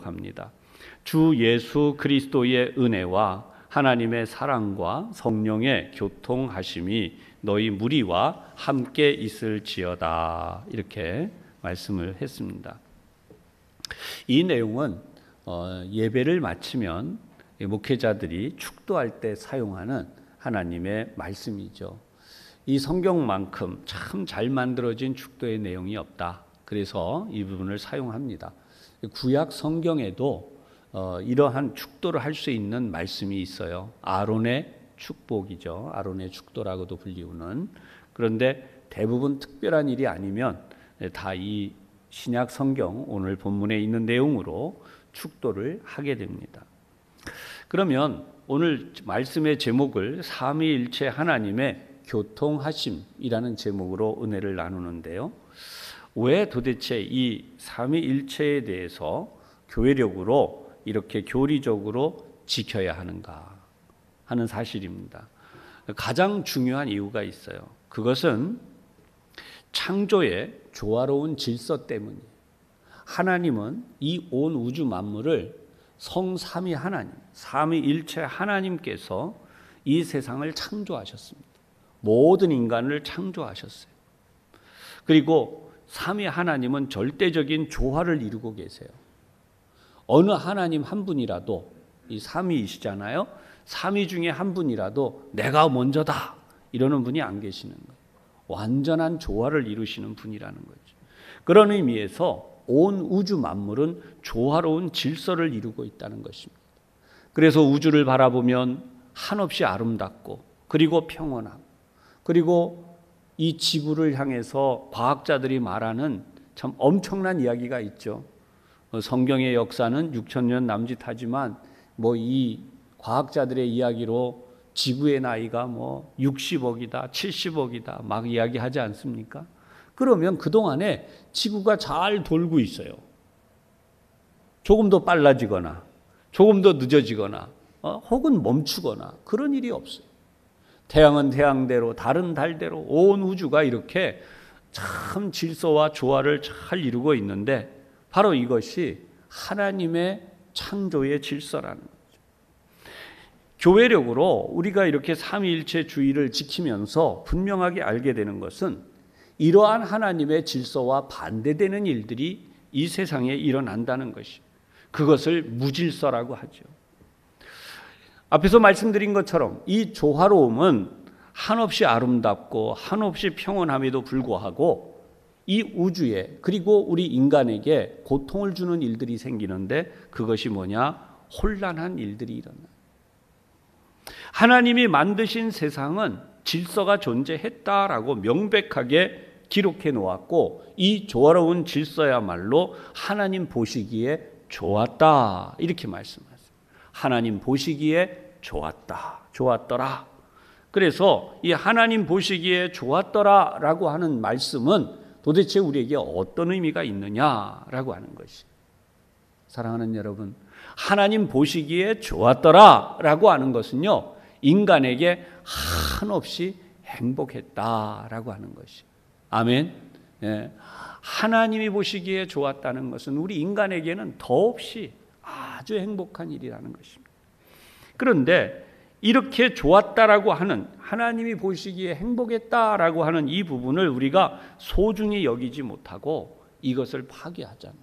합니다. 주 예수 그리스도의 은혜와 하나님의 사랑과 성령의 교통하심이 너희 무리와 함께 있을지어다. 이렇게 말씀을 했습니다. 이 내용은 예배를 마치면 목회자들이 축도할 때 사용하는 하나님의 말씀이죠. 이 성경만큼 참 잘 만들어진 축도의 내용이 없다. 그래서 이 부분을 사용합니다. 구약 성경에도 이러한 축도를 할 수 있는 말씀이 있어요. 아론의 축복이죠. 아론의 축도라고도 불리우는. 그런데 대부분 특별한 일이 아니면 다 이 신약 성경 오늘 본문에 있는 내용으로 축도를 하게 됩니다. 그러면 오늘 말씀의 제목을 삼위일체 하나님의 교통하심이라는 제목으로 은혜를 나누는데요. 왜 도대체 이 삼위일체에 대해서 교회력으로 이렇게 교리적으로 지켜야 하는가 하는 사실입니다. 가장 중요한 이유가 있어요. 그것은 창조의 조화로운 질서 때문이에요. 하나님은 이 온 우주 만물을 성삼위 하나님, 삼위일체 하나님께서 이 세상을 창조하셨습니다. 모든 인간을 창조하셨어요. 그리고 삼위 하나님은 절대적인 조화를 이루고 계세요. 어느 하나님 한 분이라도, 이 삼위이시잖아요. 삼위 중에 한 분이라도 내가 먼저다 이러는 분이 안 계시는 거예요. 완전한 조화를 이루시는 분이라는 거죠. 그런 의미에서 온 우주 만물은 조화로운 질서를 이루고 있다는 것입니다. 그래서 우주를 바라보면 한없이 아름답고, 그리고 평온함, 그리고 이 지구를 향해서 과학자들이 말하는 참 엄청난 이야기가 있죠. 성경의 역사는 6,000년 남짓하지만 이 과학자들의 이야기로 지구의 나이가 60억이다, 70억이다 막 이야기하지 않습니까? 그러면 그동안에 지구가 잘 돌고 있어요. 조금 더 빨라지거나 조금 더 늦어지거나 혹은 멈추거나 그런 일이 없어요. 태양은 태양대로, 달은 달대로 온 우주가 이렇게 참 질서와 조화를 잘 이루고 있는데 바로 이것이 하나님의 창조의 질서라는 거죠. 교회력으로 우리가 이렇게 삼위일체 주의를 지키면서 분명하게 알게 되는 것은 이러한 하나님의 질서와 반대되는 일들이 이 세상에 일어난다는 것이, 그것을 무질서라고 하죠. 앞에서 말씀드린 것처럼 이 조화로움은 한없이 아름답고 한없이 평온함에도 불구하고 이 우주에, 그리고 우리 인간에게 고통을 주는 일들이 생기는데 그것이 뭐냐? 혼란한 일들이 일어나요. 하나님이 만드신 세상은 질서가 존재했다라고 명백하게 기록해 놓았고, 이 조화로운 질서야말로 하나님 보시기에 좋았다 이렇게 말씀하세요. 하나님 보시기에 좋았다, 좋았더라. 그래서 이 하나님 보시기에 좋았더라라고 하는 말씀은 도대체 우리에게 어떤 의미가 있느냐라고 하는 것이, 사랑하는 여러분, 하나님 보시기에 좋았더라라고 하는 것은요, 인간에게 한없이 행복했다라고 하는 것이. 아멘. 예. 하나님이 보시기에 좋았다는 것은 우리 인간에게는 더없이 아주 행복한 일이라는 것입니다. 그런데 이렇게 좋았다라고 하는, 하나님이 보시기에 행복했다라고 하는 이 부분을 우리가 소중히 여기지 못하고 이것을 파괴하잖아요.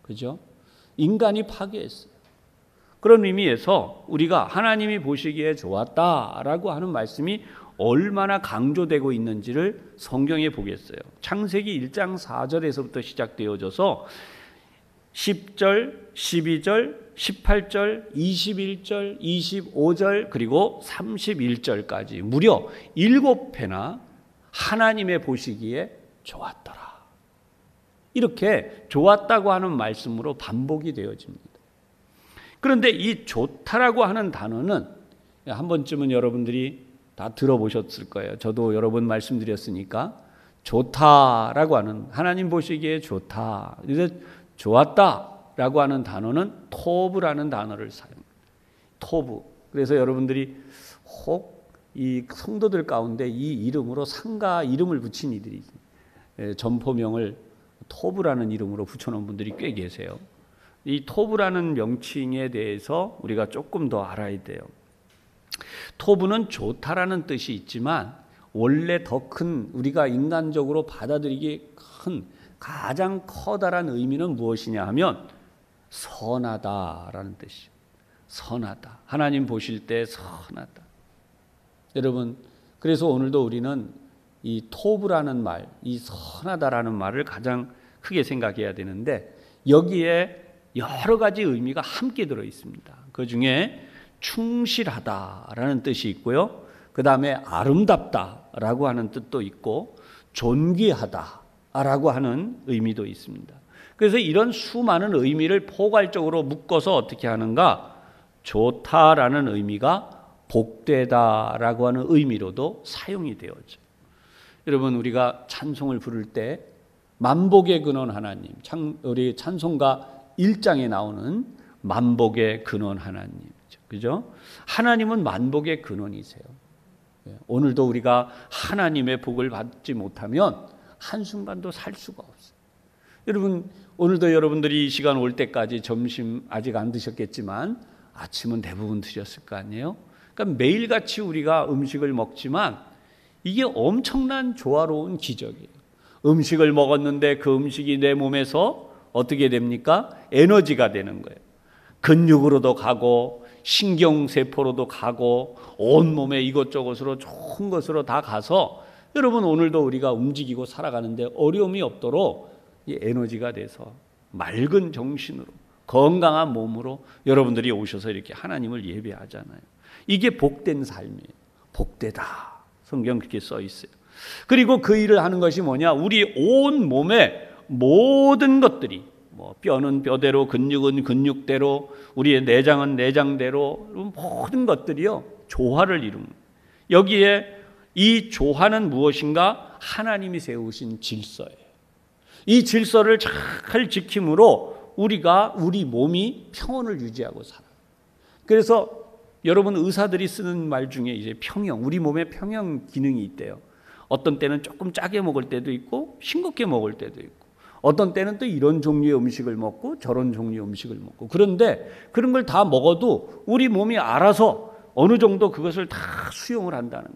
그죠? 인간이 파괴했어요. 그런 의미에서 우리가 하나님이 보시기에 좋았다라고 하는 말씀이 얼마나 강조되고 있는지를 성경에 보겠어요. 창세기 1장 4절에서부터 시작되어져서 10절, 12절, 18절, 21절, 25절, 그리고 31절까지 무려 7회나 하나님의 보시기에 좋았더라. 이렇게 좋았다고 하는 말씀으로 반복이 되어집니다. 그런데 이 좋다라고 하는 단어는 한 번쯤은 여러분들이 다 들어보셨을 거예요. 저도 여러 번 말씀드렸으니까 좋다라고 하는, 하나님 보시기에 좋다, 그래서 좋았다라고 하는 단어는 토브라는 단어를 사용합니다. 토브. 그래서 여러분들이 혹 이 성도들 가운데 이 이름으로 상가 이름을 붙인 이들이 점포명을 토브라는 이름으로 붙여놓은 분들이 꽤 계세요. 이 토부라는 명칭에 대해서 우리가 조금 더 알아야 돼요. 토부는 좋다라는 뜻이 있지만 원래 더 큰, 우리가 인간적으로 받아들이기 큰 가장 커다란 의미는 무엇이냐 하면 선하다라는 뜻이에요. 선하다. 하나님 보실 때 선하다. 여러분, 그래서 오늘도 우리는 이 토부라는 말, 이 선하다라는 말을 가장 크게 생각해야 되는데 여기에 여러 가지 의미가 함께 들어 있습니다. 그 중에 충실하다라는 뜻이 있고요. 그 다음에 아름답다라고 하는 뜻도 있고 존귀하다라고 하는 의미도 있습니다. 그래서 이런 수많은 의미를 포괄적으로 묶어서 어떻게 하는가? 좋다라는 의미가 복되다라고 하는 의미로도 사용이 되었죠. 여러분, 우리가 찬송을 부를 때 만복의 근원 하나님, 우리 찬송가 1장에 나오는 만복의 근원 하나님이죠. 그죠? 하나님은 만복의 근원이세요. 오늘도 우리가 하나님의 복을 받지 못하면 한순간도 살 수가 없어요. 여러분, 오늘도 여러분들이 이 시간 올 때까지 점심 아직 안 드셨겠지만 아침은 대부분 드셨을 거 아니에요? 그러니까 매일같이 우리가 음식을 먹지만 이게 엄청난 조화로운 기적이에요. 음식을 먹었는데 그 음식이 내 몸에서 어떻게 됩니까? 에너지가 되는 거예요. 근육으로도 가고 신경세포로도 가고 온몸에 이것저것으로 좋은 것으로 다 가서 여러분 오늘도 우리가 움직이고 살아가는데 어려움이 없도록 이 에너지가 돼서 맑은 정신으로 건강한 몸으로 여러분들이 오셔서 이렇게 하나님을 예배하잖아요. 이게 복된 삶이에요. 복되다. 성경 그렇게 써 있어요. 그리고 그 일을 하는 것이 뭐냐? 우리 온 몸의 모든 것들이 뼈는 뼈대로, 근육은 근육대로, 우리의 내장은 내장대로 모든 것들이요 조화를 이룹니다. 여기에 이 조화는 무엇인가? 하나님이 세우신 질서예요. 이 질서를 잘 지킴으로 우리 몸이 평온을 유지하고 살아요. 그래서 여러분 의사들이 쓰는 말 중에 이제 평형, 우리 몸에 평형 기능이 있대요. 어떤 때는 조금 짜게 먹을 때도 있고 싱겁게 먹을 때도 있고 어떤 때는 또 이런 종류의 음식을 먹고 저런 종류의 음식을 먹고 그런데 그런 걸 다 먹어도 우리 몸이 알아서 어느 정도 그것을 다 수용을 한다는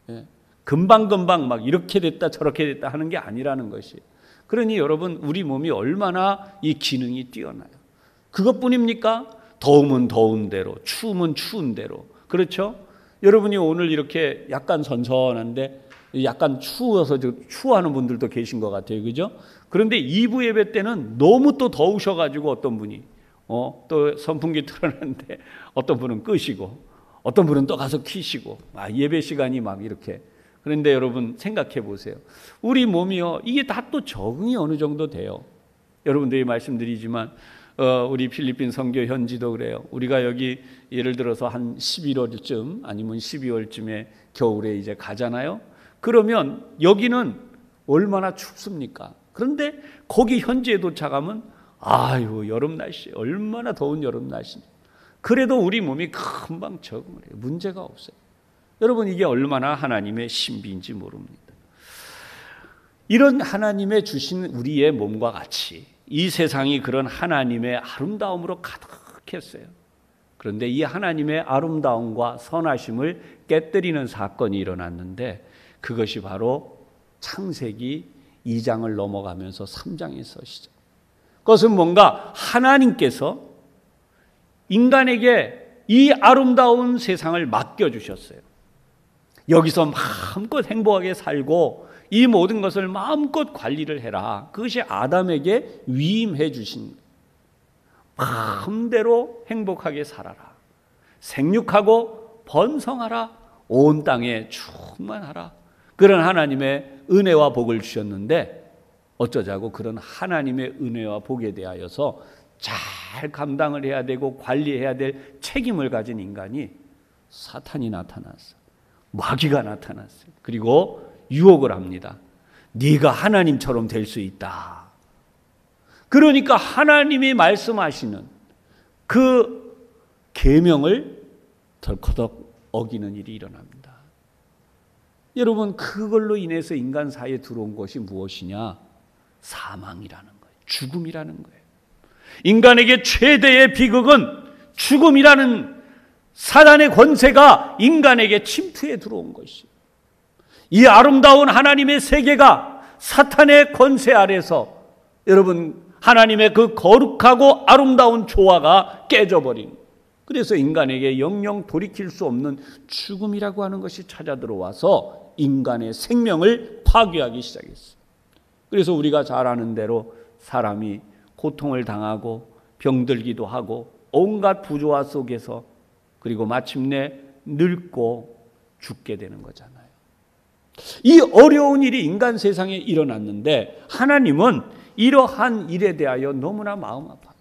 거예요. 예. 금방금방 막 이렇게 됐다 저렇게 됐다 하는 게 아니라는 것이에요. 그러니 여러분 우리 몸이 얼마나 이 기능이 뛰어나요. 그것뿐입니까? 더우면 더운 대로, 추우면 추운 대로. 그렇죠? 여러분이 오늘 이렇게 약간 선선한데 약간 추워서 추워하는 분들도 계신 것 같아요. 그죠? 그런데 2부 예배 때는 너무 또 더우셔가지고 어떤 분이 또 선풍기 틀어놨는데 어떤 분은 끄시고 어떤 분은 또 가서 키시고 예배 시간이 막 이렇게. 그런데 여러분 생각해 보세요. 우리 몸이요 이게 다 또 적응이 어느 정도 돼요. 여러분들이 말씀드리지만 우리 필리핀 선교 현지도 그래요. 우리가 여기 예를 들어서 한 11월쯤 아니면 12월쯤에 겨울에 이제 가잖아요. 그러면 여기는 얼마나 춥습니까? 그런데 거기 현지에 도착하면 아유 여름 날씨 얼마나 더운 여름 날씨. 그래도 우리 몸이 금방 적응을 해요. 문제가 없어요. 여러분 이게 얼마나 하나님의 신비인지 모릅니다. 이런 하나님의 주신 우리의 몸과 같이 이 세상이 그런 하나님의 아름다움으로 가득했어요. 그런데 이 하나님의 아름다움과 선하심을 깨뜨리는 사건이 일어났는데 그것이 바로 창세기 2장을 넘어가면서 3장에서 시작. 그것은 뭔가 하나님께서 인간에게 이 아름다운 세상을 맡겨주셨어요. 여기서 마음껏 행복하게 살고 이 모든 것을 마음껏 관리를 해라. 그것이 아담에게 위임해 주신 마음대로 행복하게 살아라. 생육하고 번성하라. 온 땅에 충만하라. 그런 하나님의 은혜와 복을 주셨는데 어쩌자고 그런 하나님의 은혜와 복에 대하여서 잘 감당을 해야 되고 관리해야 될 책임을 가진 인간이 사탄이 나타났어요. 마귀가 나타났어요. 그리고 유혹을 합니다. 네가 하나님처럼 될 수 있다. 그러니까 하나님이 말씀하시는 그 계명을 덜커덕 어기는 일이 일어납니다. 여러분 그걸로 인해서 인간 사이에 들어온 것이 무엇이냐? 사망이라는 거예요. 죽음이라는 거예요. 인간에게 최대의 비극은 죽음이라는 사단의 권세가 인간에게 침투해 들어온 것이에요. 이 아름다운 하나님의 세계가 사탄의 권세 아래서 여러분 하나님의 그 거룩하고 아름다운 조화가 깨져버린, 그래서 인간에게 영영 돌이킬 수 없는 죽음이라고 하는 것이 찾아 들어와서 인간의 생명을 파괴하기 시작했어요. 그래서 우리가 잘 아는 대로 사람이 고통을 당하고 병들기도 하고 온갖 부조화 속에서 그리고 마침내 늙고 죽게 되는 거잖아요. 이 어려운 일이 인간 세상에 일어났는데 하나님은 이러한 일에 대하여 너무나 마음 아파하셨어요.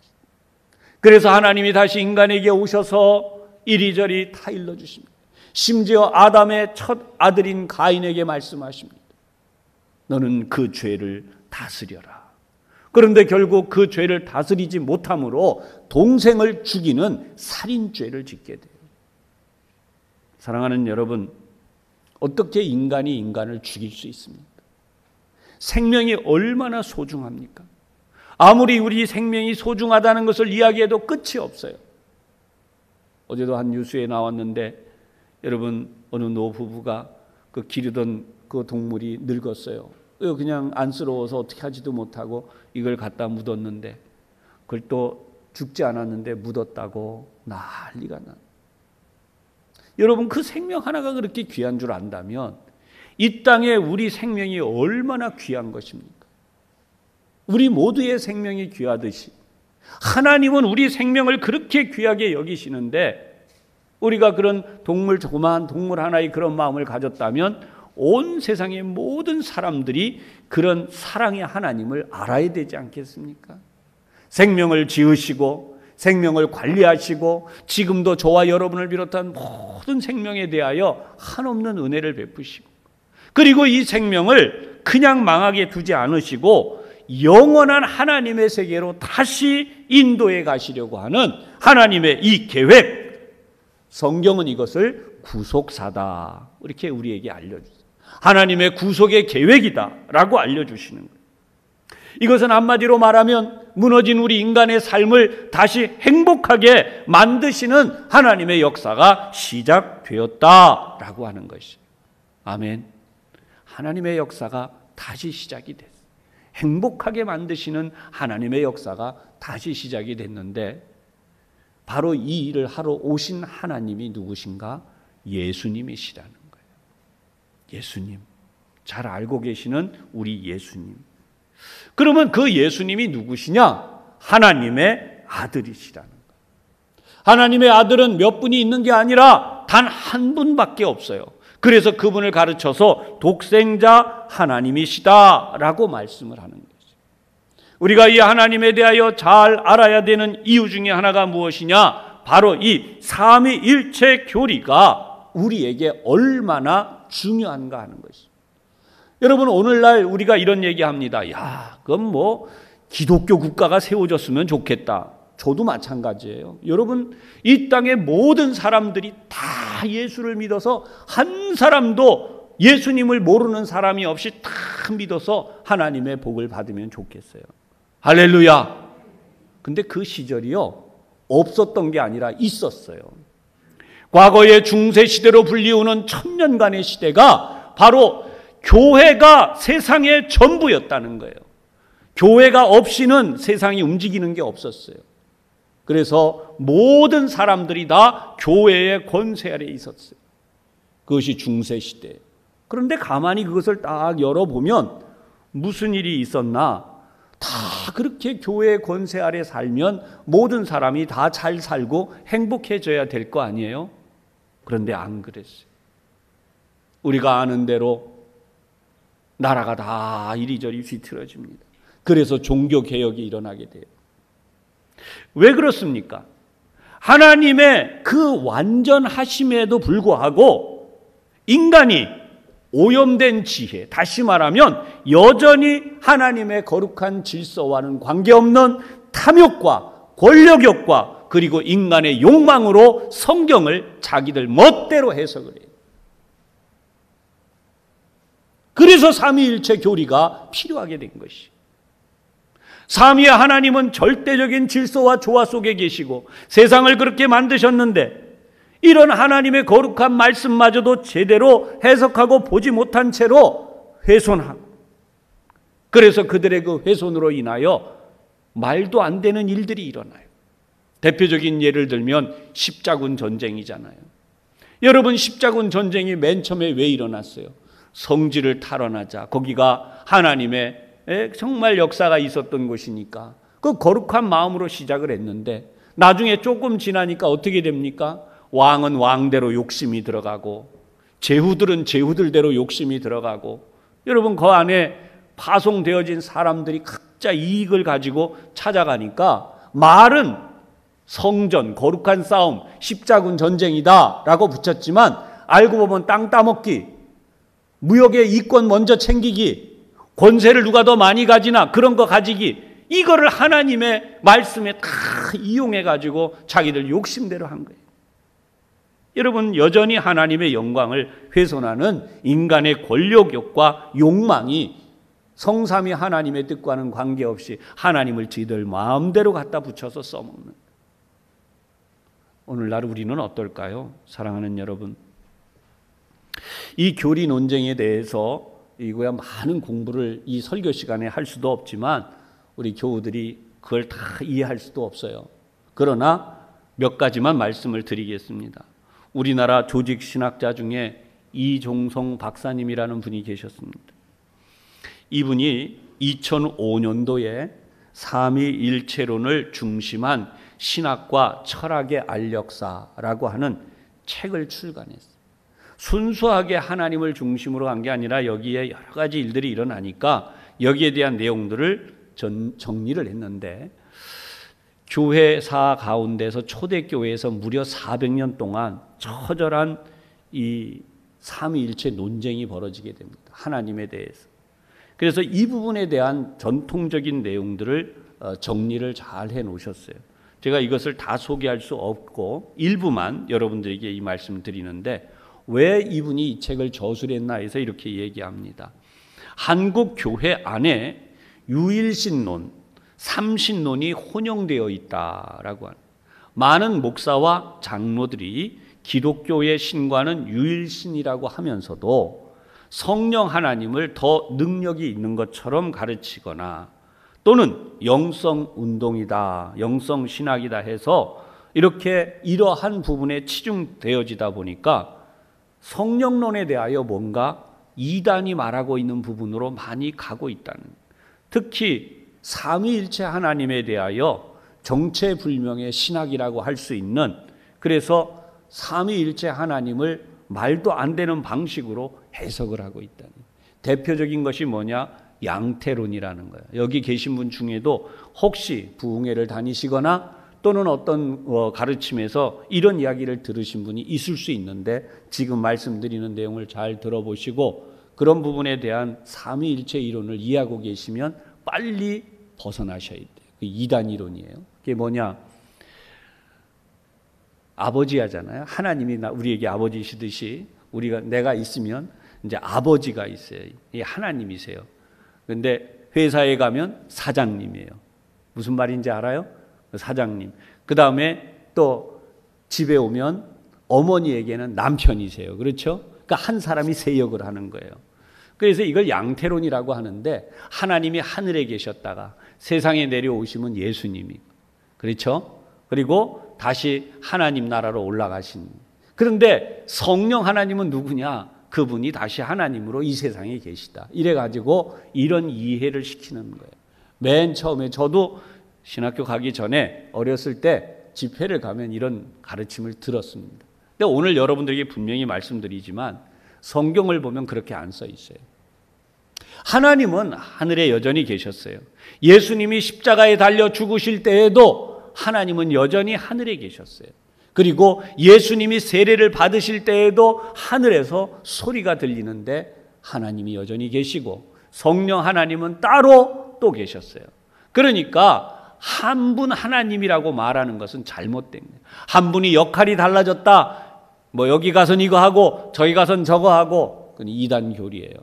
그래서 하나님이 다시 인간에게 오셔서 이리저리 다 일러주십니다. 심지어 아담의 첫 아들인 가인에게 말씀하십니다. 너는 그 죄를 다스려라. 그런데 결국 그 죄를 다스리지 못함으로 동생을 죽이는 살인죄를 짓게 돼요. 사랑하는 여러분, 어떻게 인간이 인간을 죽일 수 있습니까? 생명이 얼마나 소중합니까? 아무리 우리 생명이 소중하다는 것을 이야기해도 끝이 없어요. 어제도 한 뉴스에 나왔는데 여러분, 어느 노부부가 그 기르던 그 동물이 늙었어요. 그냥 안쓰러워서 어떻게 하지도 못하고 이걸 갖다 묻었는데 그걸 또 죽지 않았는데 묻었다고 난리가 나. 여러분, 그 생명 하나가 그렇게 귀한 줄 안다면 이 땅에 우리 생명이 얼마나 귀한 것입니까? 우리 모두의 생명이 귀하듯이 하나님은 우리 생명을 그렇게 귀하게 여기시는데 우리가 그런 동물, 조그마한 동물 하나의 그런 마음을 가졌다면 온 세상의 모든 사람들이 그런 사랑의 하나님을 알아야 되지 않겠습니까? 생명을 지으시고 생명을 관리하시고 지금도 저와 여러분을 비롯한 모든 생명에 대하여 한없는 은혜를 베푸시고 그리고 이 생명을 그냥 망하게 두지 않으시고 영원한 하나님의 세계로 다시 인도해 가시려고 하는 하나님의 이 계획, 성경은 이것을 구속사다 이렇게 우리에게 알려주세요. 하나님의 구속의 계획이다 라고 알려주시는 거예요. 이것은 한마디로 말하면 무너진 우리 인간의 삶을 다시 행복하게 만드시는 하나님의 역사가 시작되었다라고 하는 것이에요. 아멘. 하나님의 역사가 다시 시작이 됐어요. 행복하게 만드시는 하나님의 역사가 다시 시작이 됐는데 바로 이 일을 하러 오신 하나님이 누구신가? 예수님이시라는 거예요. 예수님. 잘 알고 계시는 우리 예수님. 그러면 그 예수님이 누구시냐? 하나님의 아들이시라는 거예요. 하나님의 아들은 몇 분이 있는 게 아니라 단 한 분밖에 없어요. 그래서 그분을 가르쳐서 독생자 하나님이시다라고 말씀을 하는 거죠. 우리가 이 하나님에 대하여 잘 알아야 되는 이유 중에 하나가 무엇이냐? 바로 이 삼위일체 교리가 우리에게 얼마나 중요한가 하는 것이죠. 여러분, 오늘날 우리가 이런 얘기합니다. 야, 그건 뭐 기독교 국가가 세워졌으면 좋겠다. 저도 마찬가지예요. 여러분, 이 땅의 모든 사람들이 다 예수를 믿어서 한 사람도 예수님을 모르는 사람이 없이 다 믿어서 하나님의 복을 받으면 좋겠어요. 할렐루야. 근데 그 시절이요, 없었던 게 아니라 있었어요. 과거의 중세시대로 불리우는 천년간의 시대가 바로 교회가 세상의 전부였다는 거예요. 교회가 없이는 세상이 움직이는 게 없었어요. 그래서 모든 사람들이 다 교회의 권세 아래에 있었어요. 그것이 중세시대예요. 그런데 가만히 그것을 딱 열어보면 무슨 일이 있었나? 다 그렇게 교회의 권세 아래 살면 모든 사람이 다 잘 살고 행복해져야 될 거 아니에요? 그런데 안 그랬어요. 우리가 아는 대로 나라가 다 이리저리 뒤틀어집니다. 그래서 종교개혁이 일어나게 돼요. 왜 그렇습니까? 하나님의 그 완전하심에도 불구하고 인간이 오염된 지혜, 다시 말하면 여전히 하나님의 거룩한 질서와는 관계없는 탐욕과 권력욕과 그리고 인간의 욕망으로 성경을 자기들 멋대로 해석을 해요. 그래서 삼위일체 교리가 필요하게 된 것이. 삼위의 하나님은 절대적인 질서와 조화 속에 계시고 세상을 그렇게 만드셨는데 이런 하나님의 거룩한 말씀마저도 제대로 해석하고 보지 못한 채로 훼손하고, 그래서 그들의 그 훼손으로 인하여 말도 안 되는 일들이 일어나요. 대표적인 예를 들면 십자군 전쟁이잖아요. 여러분, 십자군 전쟁이 맨 처음에 왜 일어났어요? 성지를 탈환하자. 거기가 하나님의 정말 역사가 있었던 곳이니까 그 거룩한 마음으로 시작을 했는데 나중에 조금 지나니까 어떻게 됩니까? 왕은 왕대로 욕심이 들어가고 제후들은 제후들대로 욕심이 들어가고, 여러분 그 안에 파송되어진 사람들이 각자 이익을 가지고 찾아가니까 말은 성전, 거룩한 싸움, 십자군 전쟁이다 라고 붙였지만 알고 보면 땅 따먹기, 무역의 이권 먼저 챙기기, 권세를 누가 더 많이 가지나 그런 거 가지기, 이거를 하나님의 말씀에 다 이용해 가지고 자기들 욕심대로 한 거예요. 여러분, 여전히 하나님의 영광을 훼손하는 인간의 권력욕과 욕망이 성삼위 하나님의 뜻과는 관계없이 하나님을 지들 마음대로 갖다 붙여서 써먹는, 오늘날 우리는 어떨까요? 사랑하는 여러분, 이 교리 논쟁에 대해서 이거야 많은 공부를 이 설교 시간에 할 수도 없지만 우리 교우들이 그걸 다 이해할 수도 없어요. 그러나 몇 가지만 말씀을 드리겠습니다. 우리나라 조직신학자 중에 이종성 박사님이라는 분이 계셨습니다. 이분이 2005년도에 삼위일체론을 중심한 신학과 철학의 알력사라고 하는 책을 출간했어요. 순수하게 하나님을 중심으로 한 게 아니라 여기에 여러 가지 일들이 일어나니까 여기에 대한 내용들을 정리를 했는데, 교회사 가운데서 초대교회에서 무려 400년 동안 처절한 이 삼위일체 논쟁이 벌어지게 됩니다. 하나님에 대해서. 그래서 이 부분에 대한 전통적인 내용들을 정리를 잘 해놓으셨어요. 제가 이것을 다 소개할 수 없고 일부만 여러분들에게 이 말씀을 드리는데, 왜 이분이 이 책을 저술했나 해서 이렇게 얘기합니다. 한국 교회 안에 유일신론, 삼신론이 혼용되어 있다라고 하는, 많은 목사와 장로들이 기독교의 신과는 유일신이라고 하면서도 성령 하나님을 더 능력이 있는 것처럼 가르치거나 또는 영성운동이다, 영성신학이다 해서 이렇게 이러한 부분에 치중되어지다 보니까 성령론에 대하여 뭔가 이단이 말하고 있는 부분으로 많이 가고 있다는, 특히 삼위일체 하나님에 대하여 정체불명의 신학이라고 할 수 있는, 그래서 삼위일체 하나님을 말도 안 되는 방식으로 해석을 하고 있다는, 대표적인 것이 뭐냐? 양태론이라는 거예요. 여기 계신 분 중에도 혹시 부흥회를 다니시거나 또는 어떤 가르침에서 이런 이야기를 들으신 분이 있을 수 있는데, 지금 말씀드리는 내용을 잘 들어보시고 그런 부분에 대한 삼위일체 이론을 이해하고 계시면 빨리 벗어나셔야 돼요. 그 이단 이론이에요. 그게 뭐냐? 아버지 하잖아요. 하나님이 우리에게 아버지시듯이 내가 있으면 이제 아버지가 있어요. 이게 하나님이세요. 근데 회사에 가면 사장님이에요. 무슨 말인지 알아요? 사장님. 그 다음에 또 집에 오면 어머니에게는 남편이세요. 그렇죠? 그러니까 한 사람이 세 역을 하는 거예요. 그래서 이걸 양태론이라고 하는데, 하나님이 하늘에 계셨다가 세상에 내려오시면 예수님이, 그렇죠? 그리고 다시 하나님 나라로 올라가신. 그런데 성령 하나님은 누구냐? 그분이 다시 하나님으로 이 세상에 계시다. 이래가지고 이런 이해를 시키는 거예요. 맨 처음에 저도 신학교 가기 전에 어렸을 때 집회를 가면 이런 가르침을 들었습니다. 근데 오늘 여러분들에게 분명히 말씀드리지만 성경을 보면 그렇게 안 써 있어요. 하나님은 하늘에 여전히 계셨어요. 예수님이 십자가에 달려 죽으실 때에도 하나님은 여전히 하늘에 계셨어요. 그리고 예수님이 세례를 받으실 때에도 하늘에서 소리가 들리는데 하나님이 여전히 계시고, 성령 하나님은 따로 또 계셨어요. 그러니까 한 분 하나님이라고 말하는 것은 잘못된 거예요. 한 분이 역할이 달라졌다, 뭐 여기 가선 이거 하고 저기 가선 저거 하고, 그건 이단 교리예요.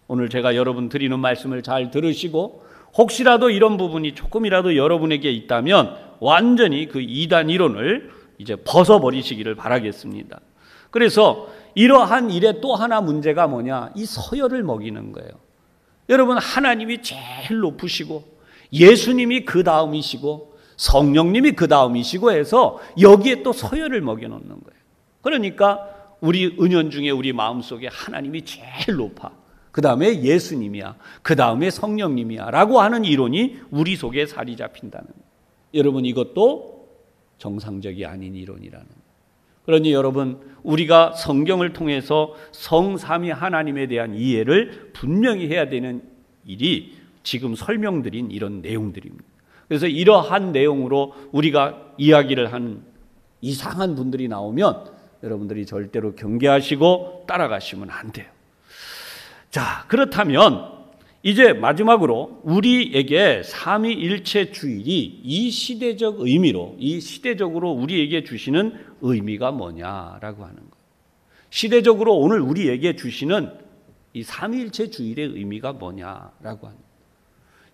오늘 제가 여러분 드리는 말씀을 잘 들으시고 혹시라도 이런 부분이 조금이라도 여러분에게 있다면 완전히 그 이단 이론을 이제 벗어버리시기를 바라겠습니다. 그래서 이러한 일에 또 하나 문제가 뭐냐? 이 서열을 먹이는 거예요. 여러분, 하나님이 제일 높으시고 예수님이 그 다음이시고 성령님이 그 다음이시고 해서 여기에 또 서열을 먹여놓는 거예요. 그러니까 우리 은연중에 우리 마음속에 하나님이 제일 높아, 그 다음에 예수님이야, 그 다음에 성령님이야 라고 하는 이론이 우리 속에 자리 잡힌다는 거예요. 여러분, 이것도 정상적이 아닌 이론이라는 거예요. 그러니 여러분, 우리가 성경을 통해서 성삼위 하나님에 대한 이해를 분명히 해야 되는 일이 지금 설명드린 이런 내용들입니다. 그래서 이러한 내용으로 우리가 이야기를 하는 이상한 분들이 나오면 여러분들이 절대로 경계하시고 따라가시면 안 돼요. 자, 그렇다면 이제 마지막으로 우리에게 삼위일체 주일이 이 시대적 의미로, 이 시대적으로 우리에게 주시는 의미가 뭐냐라고 하는 거예요. 시대적으로 오늘 우리에게 주시는 이 삼위일체 주일의 의미가 뭐냐라고 하는 거예요.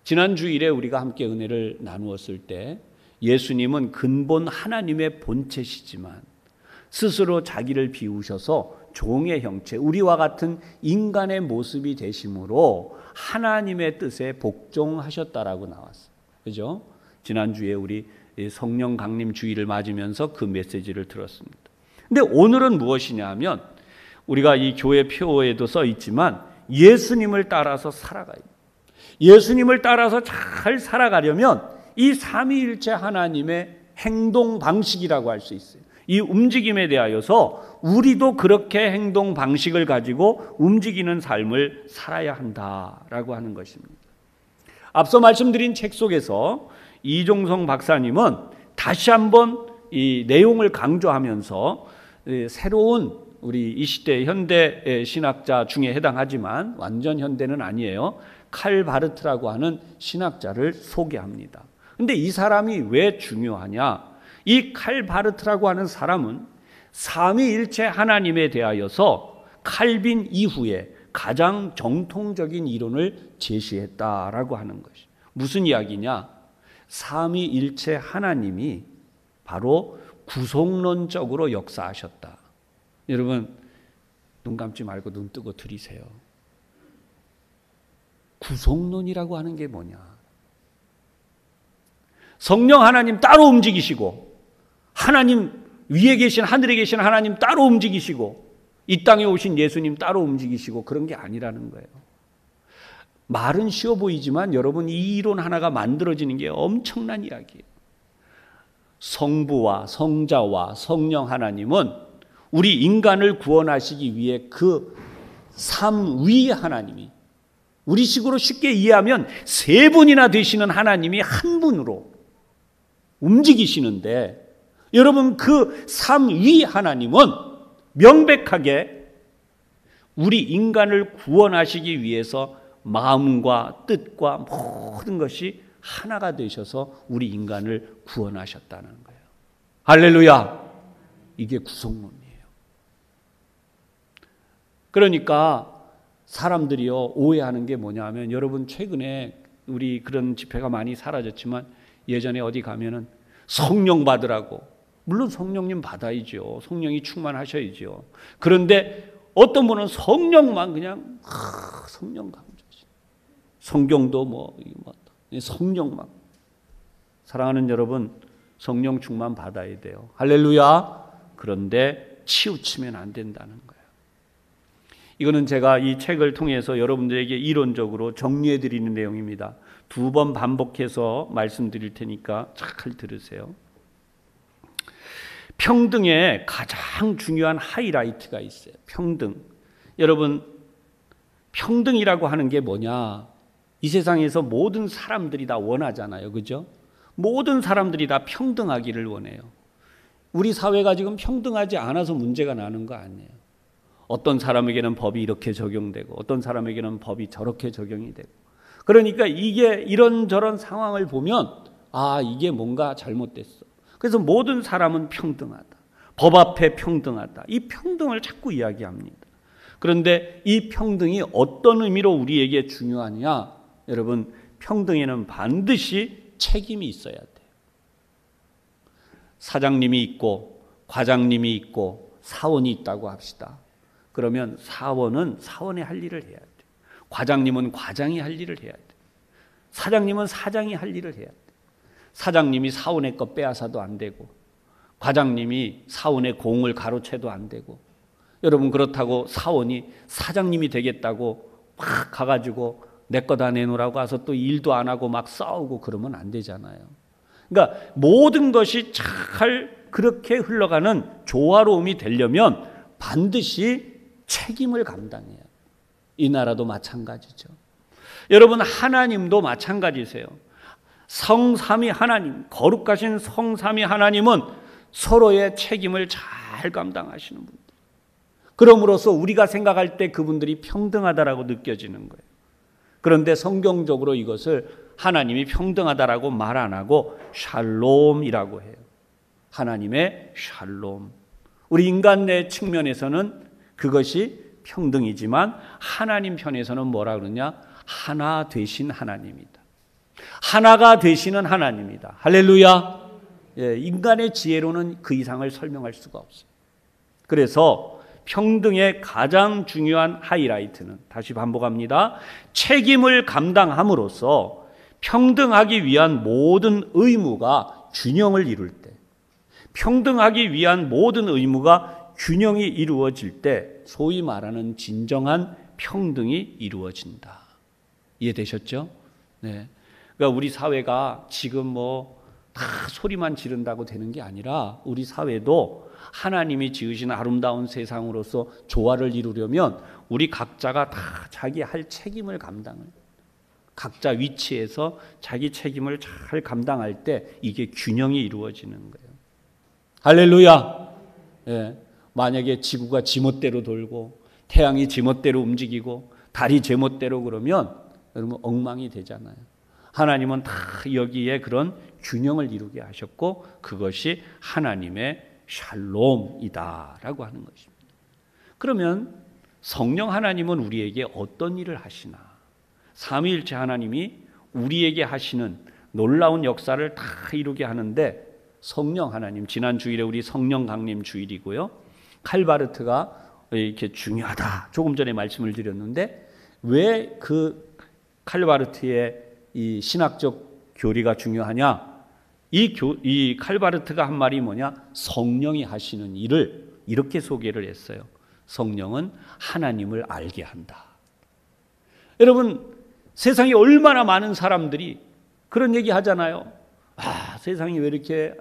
지난 주일에 우리가 함께 은혜를 나누었을 때 예수님은 근본 하나님의 본체시지만 스스로 자기를 비우셔서 종의 형체, 우리와 같은 인간의 모습이 되심으로 하나님의 뜻에 복종하셨다라고 나왔어요. 그죠? 지난주에 우리 성령 강림 주일을 맞으면서 그 메시지를 들었습니다. 근데 오늘은 무엇이냐 하면 우리가 이 교회 표어에도 써 있지만 예수님을 따라서 살아가야 돼요. 예수님을 따라서 잘 살아가려면 이 삼위일체 하나님의 행동 방식이라고 할 수 있어요. 이 움직임에 대하여서 우리도 그렇게 행동 방식을 가지고 움직이는 삶을 살아야 한다라고 하는 것입니다. 앞서 말씀드린 책 속에서 이종성 박사님은 다시 한번 이 내용을 강조하면서 새로운 우리 이 시대 현대 신학자 중에 해당하지만 완전 현대는 아니에요. 칼 바르트라고 하는 신학자를 소개합니다. 근데 이 사람이 왜 중요하냐? 이 칼 바르트라고 하는 사람은 삼위일체 하나님에 대하여서 칼빈 이후에 가장 정통적인 이론을 제시했다라고 하는 것이 무슨 이야기냐? 삼위일체 하나님이 바로 구속론적으로 역사하셨다. 여러분, 눈 감지 말고 눈 뜨고 들으세요. 구속론이라고 하는 게 뭐냐? 성령 하나님 따로 움직이시고 하나님 위에 계신 하늘에 계신 하나님 따로 움직이시고 이 땅에 오신 예수님 따로 움직이시고 그런 게 아니라는 거예요. 말은 쉬워 보이지만 여러분, 이 이론 하나가 만들어지는 게 엄청난 이야기예요. 성부와 성자와 성령 하나님은 우리 인간을 구원하시기 위해 그 삼위 하나님이, 우리 식으로 쉽게 이해하면 세 분이나 되시는 하나님이 한 분으로 움직이시는데, 여러분, 그 삼위 하나님은 명백하게 우리 인간을 구원하시기 위해서 마음과 뜻과 모든 것이 하나가 되셔서 우리 인간을 구원하셨다는 거예요. 할렐루야! 이게 구속론이에요. 그러니까 사람들이요 오해하는 게 뭐냐 하면, 여러분 최근에 우리 그런 집회가 많이 사라졌지만 예전에 어디 가면은 성령 받으라고, 물론 성령님 받아야죠. 성령이 충만하셔야죠. 그런데 어떤 분은 성령만 그냥 성령 강조지. 성경도 뭐 성령만. 사랑하는 여러분, 성령 충만 받아야 돼요. 할렐루야. 그런데 치우치면 안 된다는 거예요. 이거는 제가 이 책을 통해서 여러분들에게 이론적으로 정리해 드리는 내용입니다. 2번 반복해서 말씀드릴 테니까 잘 들으세요. 평등에 가장 중요한 하이라이트가 있어요. 평등. 여러분, 평등이라고 하는 게 뭐냐? 이 세상에서 모든 사람들이 다 원하잖아요. 그죠? 모든 사람들이 다 평등하기를 원해요. 우리 사회가 지금 평등하지 않아서 문제가 나는 거 아니에요. 어떤 사람에게는 법이 이렇게 적용되고 어떤 사람에게는 법이 저렇게 적용이 되고, 그러니까 이게 이런저런 상황을 보면 이게 뭔가 잘못됐어. 그래서 모든 사람은 평등하다. 법 앞에 평등하다. 이 평등을 자꾸 이야기합니다. 그런데 이 평등이 어떤 의미로 우리에게 중요하냐? 여러분, 평등에는 반드시 책임이 있어야 돼요. 사장님이 있고 과장님이 있고 사원이 있다고 합시다. 그러면 사원은 사원의 할 일을 해야 돼요. 과장님은 과장이 할 일을 해야 돼요. 사장님은 사장이 할 일을 해야 돼요. 사장님이 사원의 것 빼앗아도 안 되고 과장님이 사원의 공을 가로채도 안 되고, 여러분 그렇다고 사원이 사장님이 되겠다고 막 가가지고 내 거 다 내놓으라고 와서 또 일도 안 하고 막 싸우고 그러면 안 되잖아요. 그러니까 모든 것이 잘 그렇게 흘러가는 조화로움이 되려면 반드시 책임을 감당해야 돼요. 이 나라도 마찬가지죠. 여러분 하나님도 마찬가지세요. 성삼위 하나님, 거룩하신 성삼위 하나님은 서로의 책임을 잘 감당하시는 분들. 그럼으로써 우리가 생각할 때 그분들이 평등하다라고 느껴지는 거예요. 그런데 성경적으로 이것을 하나님이 평등하다라고 말 안 하고 샬롬이라고 해요. 하나님의 샬롬. 우리 인간 내 측면에서는 그것이 평등이지만 하나님 편에서는 뭐라 그러냐? 하나 되신 하나님이다. 하나가 되시는 하나님이다. 할렐루야. 예, 인간의 지혜로는 그 이상을 설명할 수가 없어요. 그래서 평등의 가장 중요한 하이라이트는, 다시 반복합니다, 책임을 감당함으로써 평등하기 위한 모든 의무가 균형을 이룰 때, 평등하기 위한 모든 의무가 균형이 이루어질 때 소위 말하는 진정한 평등이 이루어진다. 이해되셨죠? 네. 그러니까 우리 사회가 지금 다 소리만 지른다고 되는 게 아니라 우리 사회도 하나님이 지으신 아름다운 세상으로서 조화를 이루려면 우리 각자가 다 자기 할 책임을 감당을, 각자 위치에서 자기 책임을 잘 감당할 때 이게 균형이 이루어지는 거예요. 할렐루야. 예. 만약에 지구가 지멋대로 돌고 태양이 지멋대로 움직이고 달이 제멋대로 그러면 여러분 엉망이 되잖아요. 하나님은 다 여기에 그런 균형을 이루게 하셨고 그것이 하나님의 샬롬이다라고 하는 것입니다. 그러면 성령 하나님은 우리에게 어떤 일을 하시나? 삼위일체 하나님이 우리에게 하시는 놀라운 역사를 다 이루게 하는데, 성령 하나님, 지난 주일에 우리 성령 강림 주일이고요. 칼바르트가 이렇게 중요하다 조금 전에 말씀을 드렸는데, 왜 그 칼바르트의 이 신학적 교리가 중요하냐? 이 칼바르트가 한 말이 뭐냐? 성령이 하시는 일을 이렇게 소개를 했어요. 성령은 하나님을 알게 한다. 여러분 세상에 얼마나 많은 사람들이 그런 얘기 하잖아요. 세상이 왜 이렇게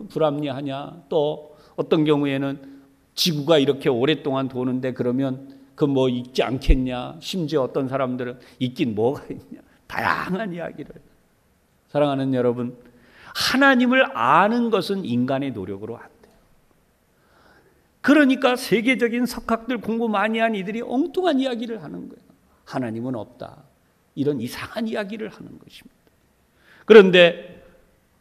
불합리하냐? 또 어떤 경우에는 지구가 이렇게 오랫동안 도는데 그러면 그 뭐 있지 않겠냐? 심지어 어떤 사람들은 있긴 뭐가 있냐? 다양한 이야기를. 사랑하는 여러분, 하나님을 아는 것은 인간의 노력으로 안 돼요. 그러니까 세계적인 석학들 공부 많이 한 이들이 엉뚱한 이야기를 하는 거예요. 하나님은 없다. 이런 이상한 이야기를 하는 것입니다. 그런데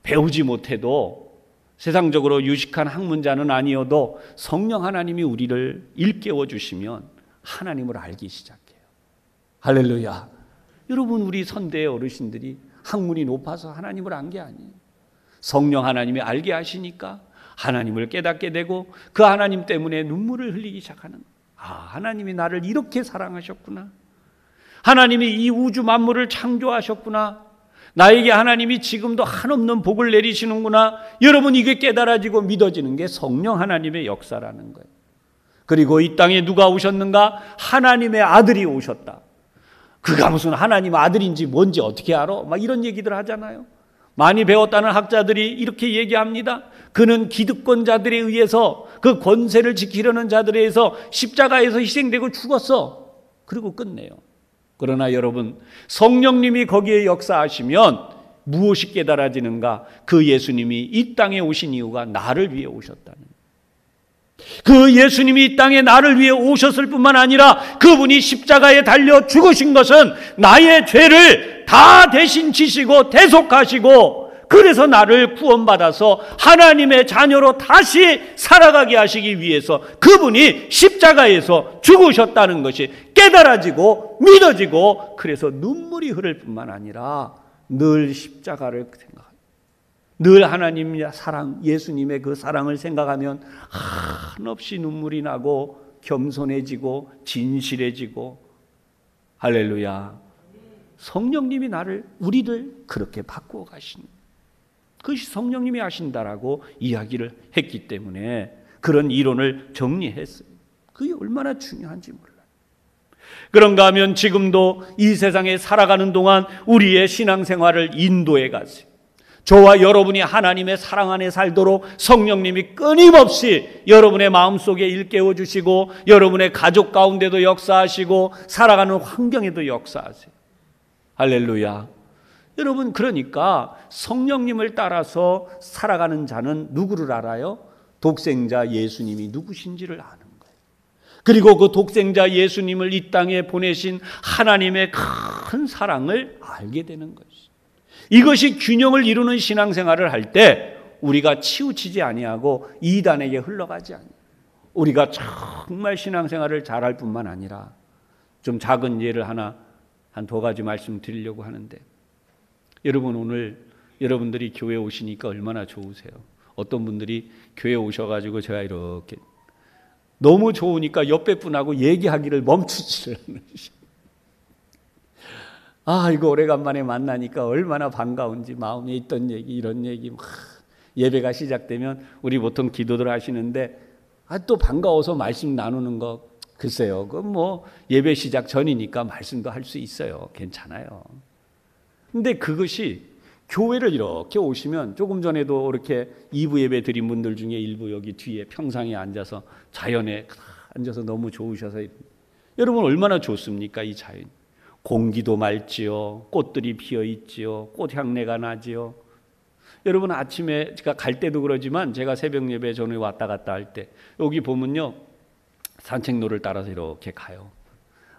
배우지 못해도, 세상적으로 유식한 학문자는 아니어도 성령 하나님이 우리를 일깨워 주시면 하나님을 알기 시작해요. 할렐루야. 여러분 우리 선대의 어르신들이 학문이 높아서 하나님을 안 게 아니에요. 성령 하나님이 알게 하시니까 하나님을 깨닫게 되고 그 하나님 때문에 눈물을 흘리기 시작하는, 하나님이 나를 이렇게 사랑하셨구나. 하나님이 이 우주 만물을 창조하셨구나. 나에게 하나님이 지금도 한없는 복을 내리시는구나. 여러분 이게 깨달아지고 믿어지는 게 성령 하나님의 역사라는 거예요. 그리고 이 땅에 누가 오셨는가? 하나님의 아들이 오셨다. 그가 무슨 하나님 아들인지 뭔지 어떻게 알아? 막 이런 얘기들 하잖아요. 많이 배웠다는 학자들이 이렇게 얘기합니다. 그는 기득권자들에 의해서, 그 권세를 지키려는 자들에 의해서 십자가에서 희생되고 죽었어. 그리고 끝내요. 그러나 여러분, 성령님이 거기에 역사하시면 무엇이 깨달아지는가? 그 예수님이 이 땅에 오신 이유가 나를 위해 오셨다는 거예요. 그 예수님이 이 땅에 나를 위해 오셨을 뿐만 아니라 그분이 십자가에 달려 죽으신 것은 나의 죄를 다 대신 지시고 대속하시고, 그래서 나를 구원받아서 하나님의 자녀로 다시 살아가게 하시기 위해서 그분이 십자가에서 죽으셨다는 것이 깨달아지고 믿어지고, 그래서 눈물이 흐를 뿐만 아니라 늘 십자가를 생각합니다. 늘 하나님 사랑, 예수님의 그 사랑을 생각하면 한없이 눈물이 나고 겸손해지고 진실해지고, 할렐루야. 성령님이 우리를 그렇게 바꾸어 가신, 그것이 성령님이 하신다라고 이야기를 했기 때문에 그런 이론을 정리했어요. 그게 얼마나 중요한지 몰라요. 그런가 하면 지금도 이 세상에 살아가는 동안 우리의 신앙생활을 인도해 가세요. 저와 여러분이 하나님의 사랑 안에 살도록 성령님이 끊임없이 여러분의 마음속에 일깨워 주시고, 여러분의 가족 가운데도 역사하시고, 살아가는 환경에도 역사하세요. 할렐루야. 여러분, 그러니까 성령님을 따라서 살아가는 자는 누구를 알아요? 독생자 예수님이 누구신지를 아는 거예요. 그리고 그 독생자 예수님을 이 땅에 보내신 하나님의 큰 사랑을 알게 되는 것이죠. 이것이 균형을 이루는 신앙생활을 할 때 우리가 치우치지 아니하고 이단에게 흘러가지 아니하고, 우리가 정말 신앙생활을 잘할 뿐만 아니라, 좀 작은 예를 한 두 가지 말씀드리려고 하는데, 여러분, 오늘 여러분들이 교회 오시니까 얼마나 좋으세요. 어떤 분들이 교회 오셔가지고 제가 이렇게 너무 좋으니까 옆에 분하고 얘기하기를 멈추지를 않으시고, 이거 오래간만에 만나니까 얼마나 반가운지, 마음에 있던 얘기, 이런 얘기 막, 예배가 시작되면 우리 보통 기도들 하시는데 또 반가워서 말씀 나누는 거, 글쎄요, 그건 뭐 예배 시작 전이니까 말씀도 할 수 있어요. 괜찮아요. 근데 그것이 교회를 이렇게 오시면, 조금 전에도 이렇게 2부 예배 드린 분들 중에 일부 여기 뒤에 평상에 앉아서 자연에 앉아서 너무 좋으셔서, 여러분 얼마나 좋습니까? 이 자연. 공기도 맑지요. 꽃들이 피어 있지요. 꽃향내가 나지요. 여러분, 아침에 제가 갈 때도 그러지만 제가 새벽 예배 전에 왔다 갔다 할 때 여기 보면요, 산책로를 따라서 이렇게 가요.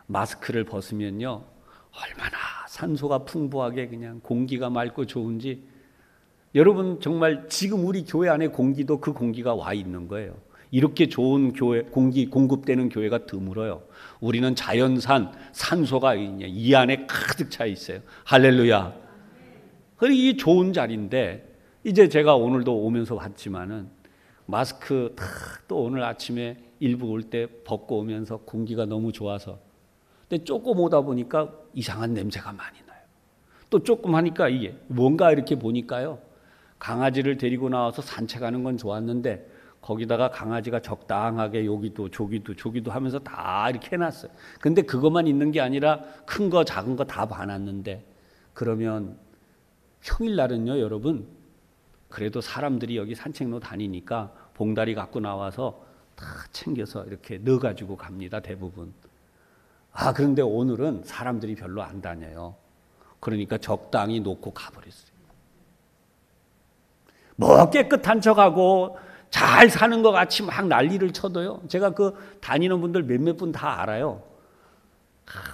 마스크를 벗으면요, 얼마나 산소가 풍부하게 그냥 공기가 맑고 좋은지. 여러분, 정말 지금 우리 교회 안에 공기도 그 공기가 와 있는 거예요. 이렇게 좋은 교회, 공기 공급되는 교회가 드물어요. 우리는 자연산 산소가 이 안에 가득 차 있어요. 할렐루야. 그리고 이 좋은 자리인데, 이제 제가 오늘도 오면서 봤지만은 마스크 또 오늘 아침에 일부 올 때 벗고 오면서 공기가 너무 좋아서, 근데 조금 오다 보니까 이상한 냄새가 많이 나요. 또 조금 하니까 이게 뭔가 이렇게 보니까요, 강아지를 데리고 나와서 산책하는 건 좋았는데 거기다가 강아지가 적당하게 여기도 저기도 하면서 다 이렇게 해놨어요. 근데 그것만 있는 게 아니라 큰 거 작은 거 다 봐놨는데, 그러면 평일날은요, 여러분, 그래도 사람들이 여기 산책로 다니니까 봉다리 갖고 나와서 다 챙겨서 이렇게 넣어가지고 갑니다, 대부분. 그런데 오늘은 사람들이 별로 안 다녀요. 그러니까 적당히 놓고 가버렸어요. 뭐 깨끗한 척하고 잘 사는 것 같이 막 난리를 쳐도요, 제가 그 다니는 분들 몇몇 분 다 알아요.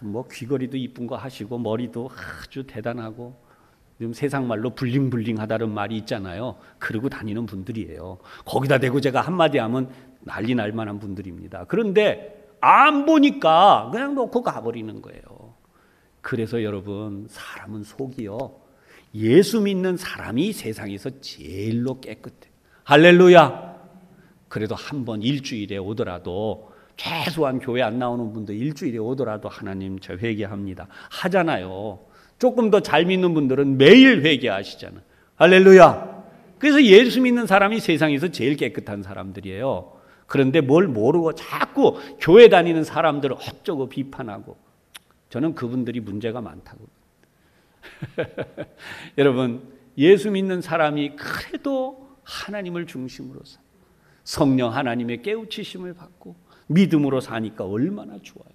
뭐 귀걸이도 이쁜 거 하시고 머리도 아주 대단하고, 지금 세상 말로 블링블링하다는 말이 있잖아요. 그러고 다니는 분들이에요. 거기다 대고 제가 한마디 하면 난리 날 만한 분들입니다. 그런데 안 보니까 그냥 놓고 가버리는 거예요. 그래서 여러분, 사람은 속이요, 예수 믿는 사람이 세상에서 제일로 깨끗해. 할렐루야. 그래도 한 번 일주일에 오더라도, 최소한 교회 안 나오는 분들 일주일에 오더라도 하나님 저 회개합니다 하잖아요. 조금 더 잘 믿는 분들은 매일 회개하시잖아요. 할렐루야. 그래서 예수 믿는 사람이 세상에서 제일 깨끗한 사람들이에요. 그런데 뭘 모르고 자꾸 교회 다니는 사람들을 어쩌고 비판하고, 저는 그분들이 문제가 많다고. 여러분, 예수 믿는 사람이 그래도 하나님을 중심으로 사, 성령 하나님의 깨우치심을 받고 믿음으로 사니까 얼마나 좋아요.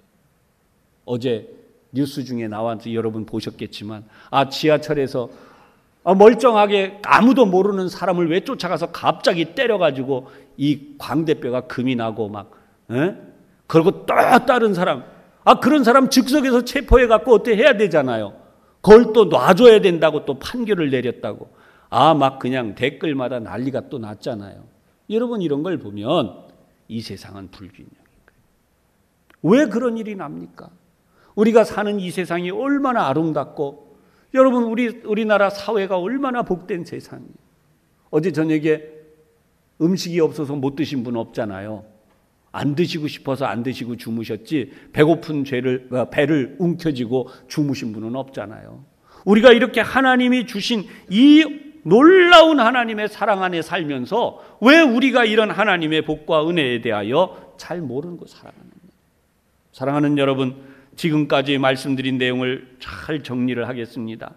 어제 뉴스 중에 나와서 여러분 보셨겠지만, 지하철에서 멀쩡하게 아무도 모르는 사람을 왜 쫓아가서 갑자기 때려가지고 이 광대뼈가 금이 나고 막, 그리고 또 다른 사람, 그런 사람 즉석에서 체포해갖고 어떻게 해야 되잖아요. 그걸 또 놔줘야 된다고 또 판결을 내렸다고. 막 그냥 댓글마다 난리가 또 났잖아요. 여러분, 이런 걸 보면 이 세상은 불균형인 거예요. 왜 그런 일이 납니까? 우리가 사는 이 세상이 얼마나 아름답고 여러분, 우리나라 사회가 얼마나 복된 세상이에요. 어제 저녁에 음식이 없어서 못 드신 분 없잖아요. 안 드시고 싶어서 안 드시고 주무셨지 배고픈 배를 움켜쥐고 주무신 분은 없잖아요. 우리가 이렇게 하나님이 주신 이 놀라운 하나님의 사랑 안에 살면서 왜 우리가 이런 하나님의 복과 은혜에 대하여 잘 모르고 살아가는 거예요. 사랑하는 여러분, 지금까지 말씀드린 내용을 잘 정리를 하겠습니다.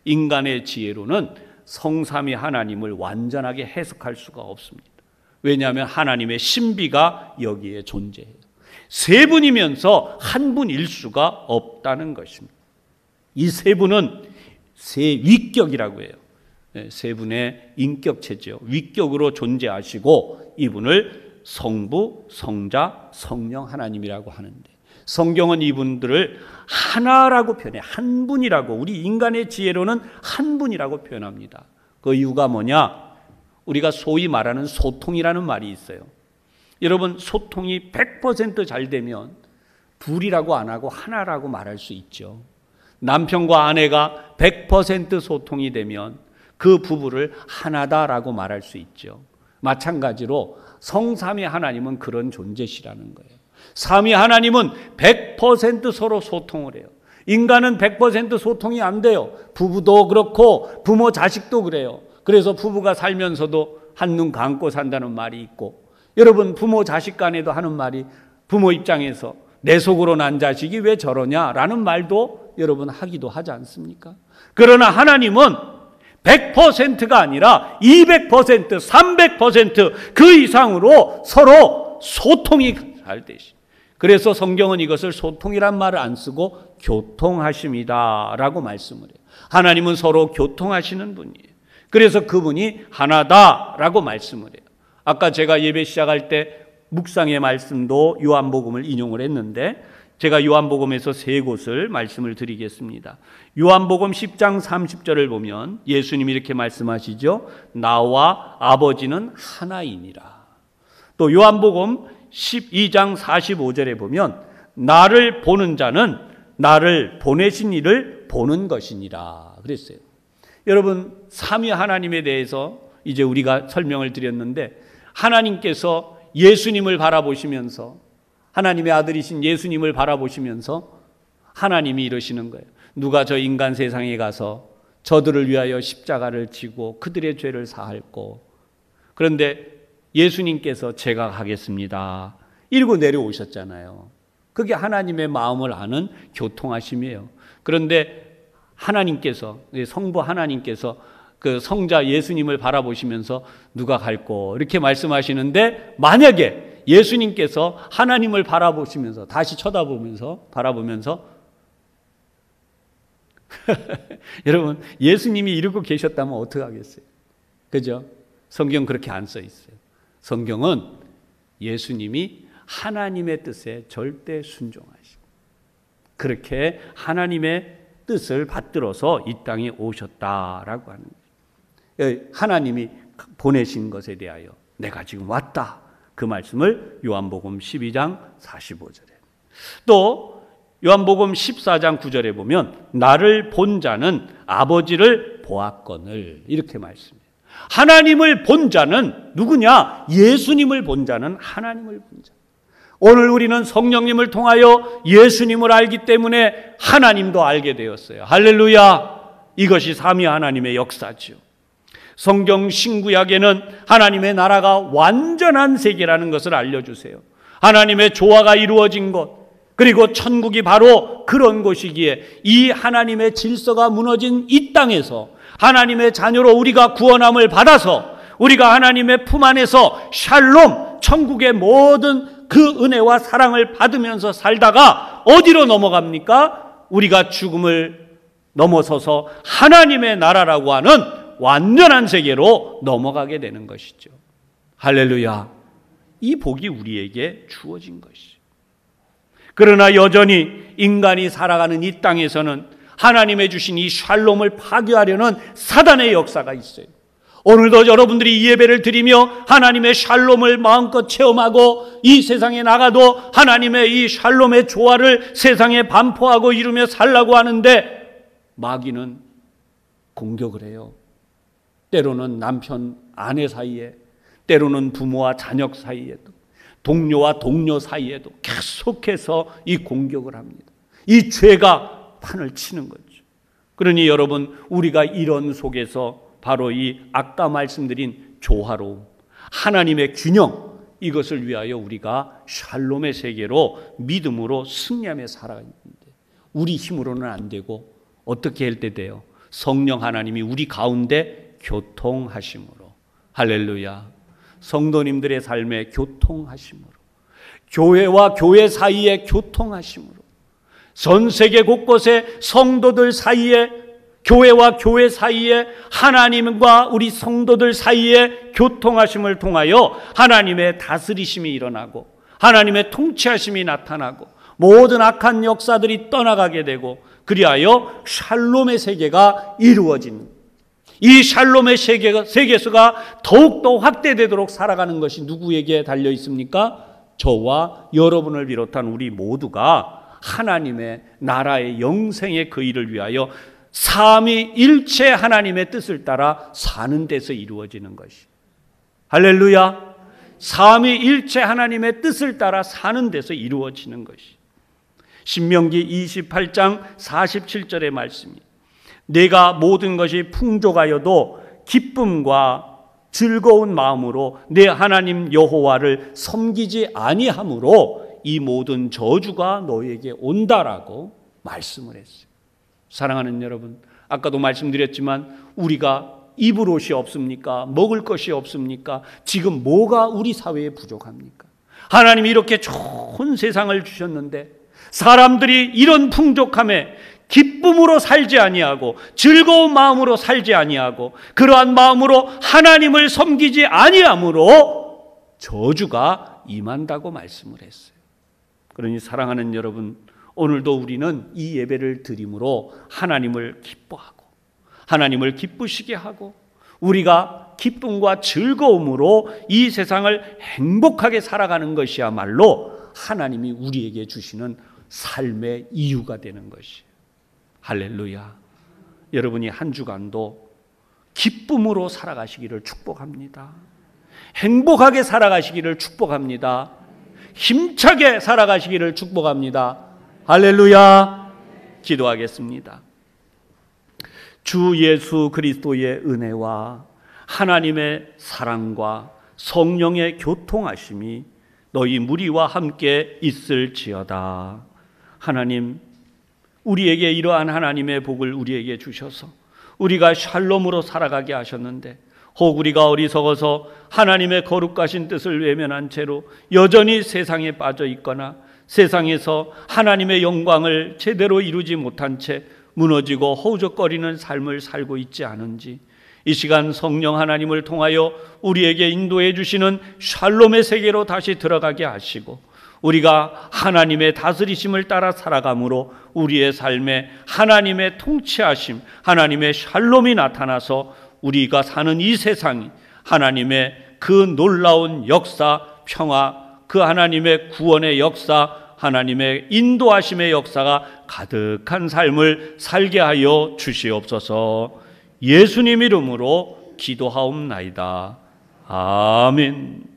인간의 지혜로는 성삼위 하나님을 완전하게 해석할 수가 없습니다. 왜냐하면 하나님의 신비가 여기에 존재해요. 세 분이면서 한 분일 수가 없다는 것입니다. 이 세 분은 세 위격이라고 해요. 세 분의 인격체죠. 위격으로 존재하시고 이분을 성부, 성자, 성령 하나님이라고 하는데, 성경은 이분들을 하나라고 표현해. 한 분이라고. 우리 인간의 지혜로는 한 분이라고 표현합니다. 그 이유가 뭐냐? 우리가 소위 말하는 소통이라는 말이 있어요. 여러분, 소통이 100% 잘 되면 둘이라고 안 하고 하나라고 말할 수 있죠. 남편과 아내가 100% 소통이 되면 그 부부를 하나다라고 말할 수 있죠. 마찬가지로 성삼위 하나님은 그런 존재시라는 거예요. 삼위 하나님은 100% 서로 소통을 해요. 인간은 100% 소통이 안 돼요. 부부도 그렇고 부모 자식도 그래요. 그래서 부부가 살면서도 한눈 감고 산다는 말이 있고, 여러분 부모 자식 간에도 하는 말이, 부모 입장에서 내 속으로 난 자식이 왜 저러냐라는 말도 여러분 하기도 하지 않습니까? 그러나 하나님은 100%가 아니라 200%, 300% 그 이상으로 서로 소통이 잘 되시. 그래서 성경은 이것을 소통이란 말을 안 쓰고 교통하심이다라고 말씀을 해요. 하나님은 서로 교통하시는 분이에요. 그래서 그분이 하나다라고 말씀을 해요. 아까 제가 예배 시작할 때 묵상의 말씀도 요한복음을 인용을 했는데, 제가 요한복음에서 세 곳을 말씀을 드리겠습니다. 요한복음 10장 30절을 보면 예수님이 이렇게 말씀하시죠. 나와 아버지는 하나이니라. 또 요한복음 12장 45절에 보면 나를 보는 자는 나를 보내신 이를 보는 것이니라 그랬어요. 여러분, 삼위 하나님에 대해서 이제 우리가 설명을 드렸는데, 하나님께서 예수님을 바라보시면서, 하나님의 아들이신 예수님을 바라보시면서 하나님이 이러시는 거예요. 누가 저 인간 세상에 가서 저들을 위하여 십자가를 지고 그들의 죄를 사할꼬. 그런데 예수님께서 제가 가겠습니다 이러고 내려오셨잖아요. 그게 하나님의 마음을 아는 교통하심이에요. 그런데 하나님께서, 성부 하나님께서 그 성자 예수님을 바라보시면서 누가 갈꼬 이렇게 말씀하시는데, 만약에 예수님께서 하나님을 바라보시면서 다시 쳐다보면서 바라보면서 여러분, 예수님이 이러고 계셨다면 어떻게 하겠어요? 그죠? 성경 그렇게 안 써 있어요. 성경은 예수님이 하나님의 뜻에 절대 순종하시고 그렇게 하나님의 뜻을 받들어서 이 땅에 오셨다라고 하는 거예요. 하나님이 보내신 것에 대하여 내가 지금 왔다, 그 말씀을 요한복음 12장 45절에, 또 요한복음 14장 9절에 보면 나를 본 자는 아버지를 보았거늘 이렇게 말씀해요. 하나님을 본 자는 누구냐? 예수님을 본 자는 하나님을 본 자. 오늘 우리는 성령님을 통하여 예수님을 알기 때문에 하나님도 알게 되었어요. 할렐루야! 이것이 삼위 하나님의 역사죠. 성경 신구약에는 하나님의 나라가 완전한 세계라는 것을 알려주세요. 하나님의 조화가 이루어진 것, 그리고 천국이 바로 그런 곳이기에 이 하나님의 질서가 무너진 이 땅에서 하나님의 자녀로 우리가 구원함을 받아서 우리가 하나님의 품 안에서 샬롬, 천국의 모든 그 은혜와 사랑을 받으면서 살다가 어디로 넘어갑니까? 우리가 죽음을 넘어서서 하나님의 나라라고 하는 완전한 세계로 넘어가게 되는 것이죠. 할렐루야! 이 복이 우리에게 주어진 것이죠. 그러나 여전히 인간이 살아가는 이 땅에서는 하나님의 주신 이 샬롬을 파괴하려는 사단의 역사가 있어요. 오늘도 여러분들이 이 예배를 드리며 하나님의 샬롬을 마음껏 체험하고 이 세상에 나가도 하나님의 이 샬롬의 조화를 세상에 반포하고 이루며 살라고 하는데, 마귀는 공격을 해요. 때로는 남편, 아내 사이에, 때로는 부모와 자녀 사이에도, 동료와 동료 사이에도 계속해서 이 공격을 합니다. 이 죄가 판을 치는 거죠. 그러니 여러분, 우리가 이런 속에서 바로 이 아까 말씀드린 조화로움, 하나님의 균형, 이것을 위하여 우리가 샬롬의 세계로 믿음으로 승리하며 살아가야 되는데, 우리 힘으로는 안 되고 어떻게 할 때 돼요? 성령 하나님이 우리 가운데 교통하심으로. 할렐루야. 성도님들의 삶에 교통하심으로, 교회와 교회 사이에 교통하심으로, 전 세계 곳곳에 성도들 사이에, 교회와 교회 사이에, 하나님과 우리 성도들 사이에 교통하심을 통하여 하나님의 다스리심이 일어나고 하나님의 통치하심이 나타나고 모든 악한 역사들이 떠나가게 되고, 그리하여 샬롬의 세계가 이루어지는, 이 샬롬의 세계수가 더욱더 확대되도록 살아가는 것이 누구에게 달려 있습니까? 저와 여러분을 비롯한 우리 모두가 하나님의 나라의 영생의 그 일을 위하여 삼위일체 하나님의 뜻을 따라 사는 데서 이루어지는 것이. 할렐루야. 삼위일체 하나님의 뜻을 따라 사는 데서 이루어지는 것이. 신명기 28장 47절의 말씀이, 내가 모든 것이 풍족하여도 기쁨과 즐거운 마음으로 내 하나님 여호와를 섬기지 아니함으로 이 모든 저주가 너에게 온다라고 말씀을 했어요. 사랑하는 여러분, 아까도 말씀드렸지만 우리가 입을 옷이 없습니까? 먹을 것이 없습니까? 지금 뭐가 우리 사회에 부족합니까? 하나님이 이렇게 좋은 세상을 주셨는데 사람들이 이런 풍족함에 기쁨으로 살지 아니하고 즐거운 마음으로 살지 아니하고 그러한 마음으로 하나님을 섬기지 아니함으로 저주가 임한다고 말씀을 했어요. 그러니 사랑하는 여러분, 오늘도 우리는 이 예배를 드림으로 하나님을 기뻐하고 하나님을 기쁘시게 하고 우리가 기쁨과 즐거움으로 이 세상을 행복하게 살아가는 것이야말로 하나님이 우리에게 주시는 삶의 이유가 되는 것이에요. 할렐루야. 여러분이 한 주간도 기쁨으로 살아가시기를 축복합니다. 행복하게 살아가시기를 축복합니다. 힘차게 살아가시기를 축복합니다. 할렐루야. 기도하겠습니다. 주 예수 그리스도의 은혜와 하나님의 사랑과 성령의 교통하심이 너희 무리와 함께 있을지어다. 하나님, 우리에게 이러한 하나님의 복을 우리에게 주셔서 우리가 샬롬으로 살아가게 하셨는데, 혹 우리가 어리석어서 하나님의 거룩하신 뜻을 외면한 채로 여전히 세상에 빠져 있거나 세상에서 하나님의 영광을 제대로 이루지 못한 채 무너지고 허우적거리는 삶을 살고 있지 않은지, 이 시간 성령 하나님을 통하여 우리에게 인도해 주시는 샬롬의 세계로 다시 들어가게 하시고 우리가 하나님의 다스리심을 따라 살아감으로 우리의 삶에 하나님의 통치하심, 하나님의 샬롬이 나타나서 우리가 사는 이 세상이 하나님의 그 놀라운 역사, 평화, 그 하나님의 구원의 역사, 하나님의 인도하심의 역사가 가득한 삶을 살게 하여 주시옵소서. 예수님 이름으로 기도하옵나이다. 아멘.